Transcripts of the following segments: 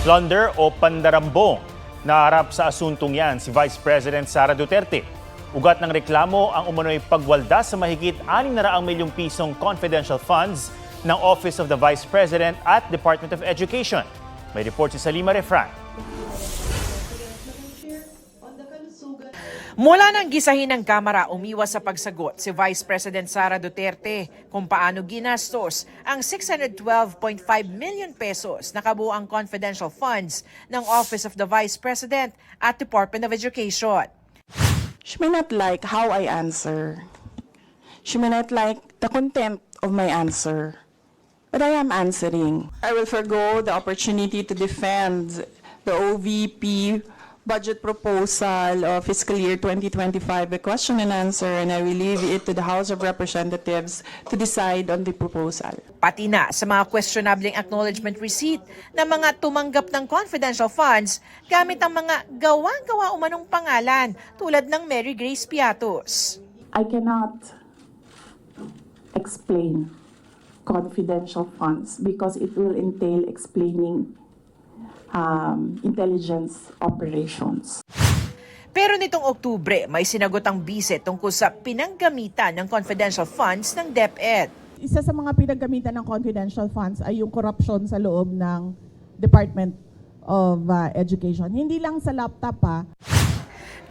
Plunder o pandarambong? Naharap sa asuntong yan si Vice President Sara Duterte. Ugat ng reklamo ang umano'y pagwalda sa mahigit 600 milyong pisong confidential funds ng Office of the Vice President at Department of Education. May report si Salima Refran. Mula nang gisahin ng Kamara, umiwas sa pagsagot si Vice President Sara Duterte kung paano ginastos ang 612.5 million pesos na kabuang confidential funds ng Office of the Vice President at Department of Education. She may not like how I answer. She may not like the content of my answer. But I am answering. I will forgo the opportunity to defend the OVP budget proposal of fiscal year 2025, a question and answer, and I will leave it to the House of Representatives to decide on the proposal. Pati na sa mga questionabling acknowledgement receipt ng mga tumanggap ng confidential funds gamit ang mga gawa-gawa umanong pangalan tulad ng Mary Grace Piatos. I cannot explain confidential funds because it will entail explaining intelligence operations. Pero nitong Oktubre, may sinagot ang bise tungkol sa pinanggamitan ng confidential funds ng DepEd. Isa sa mga pinaggamitan ng confidential funds ay yung corruption sa loob ng Department of Education. Hindi lang sa laptop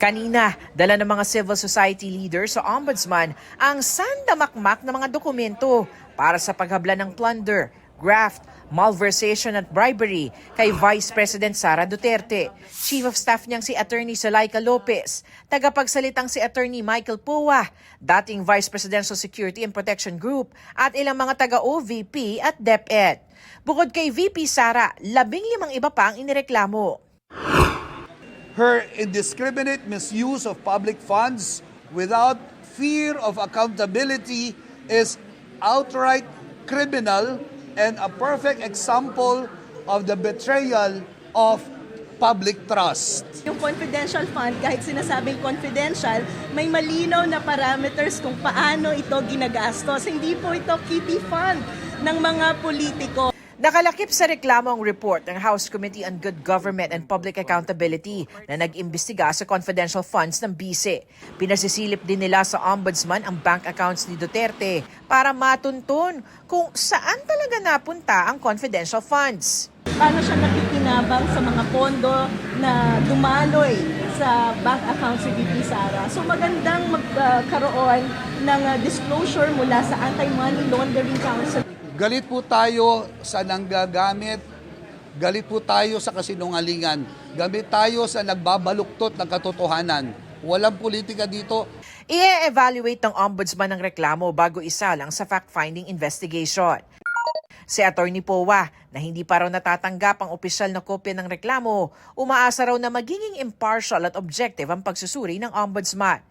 Kanina, dala ng mga civil society leaders sa Ombudsman ang sandamakmak na mga dokumento para sa paghabla ng plunder, graft, malversation at bribery kay Vice President Sara Duterte. Chief of Staff niyang si Attorney Zulaika Lopez, tagapagsalitang si Attorney Michael Poa, dating Vice Presidential Security and Protection Group at ilang mga taga-OVP at DepEd. Bukod kay VP Sara, 15 iba pa ang inireklamo. Her indiscriminate misuse of public funds without fear of accountability is outright criminal and a perfect example of the betrayal of public trust. Yung confidential fund, kahit sinasabing confidential, may malinaw na parameters kung paano ito ginagastos. Hindi po ito kiddie fund ng mga politiko. Nakalakip sa reklamo ang report ng House Committee on Good Government and Public Accountability na nag-imbestiga sa confidential funds ng BISE. Pinasisilip din nila sa Ombudsman ang bank accounts ni Duterte para matuntun kung saan talaga napunta ang confidential funds. Paano siya nakikinabang sa mga pondo na dumaloy sa bank accounts ni VP Sara. So magandang magkaroon ng disclosure mula sa Anti-Money Laundering Council. Galit po tayo sa nanggagamit, galit po tayo sa kasinungalingan, galit tayo sa nagbabaluktot ng katotohanan. Walang politika dito. I-evaluate ng Ombudsman ang reklamo bago isalang sa fact-finding investigation. Si Attorney Poa, na hindi pa raw natatanggap ang opisyal na kopya ng reklamo, umaasa raw na magiging impartial at objective ang pagsusuri ng Ombudsman.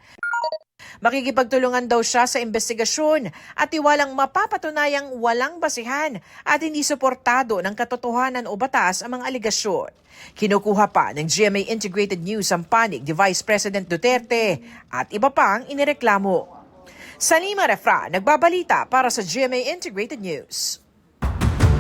Makikipagtulungan daw siya sa investigasyon at tiwalang mapapatunayang walang basihan at hindi suportado ng katotohanan o batas ang mga aligasyon. Kinukuha pa ng GMA Integrated News ang panig ni Vice President Duterte at iba pang inireklamo. Salima Refran, nagbabalita para sa GMA Integrated News.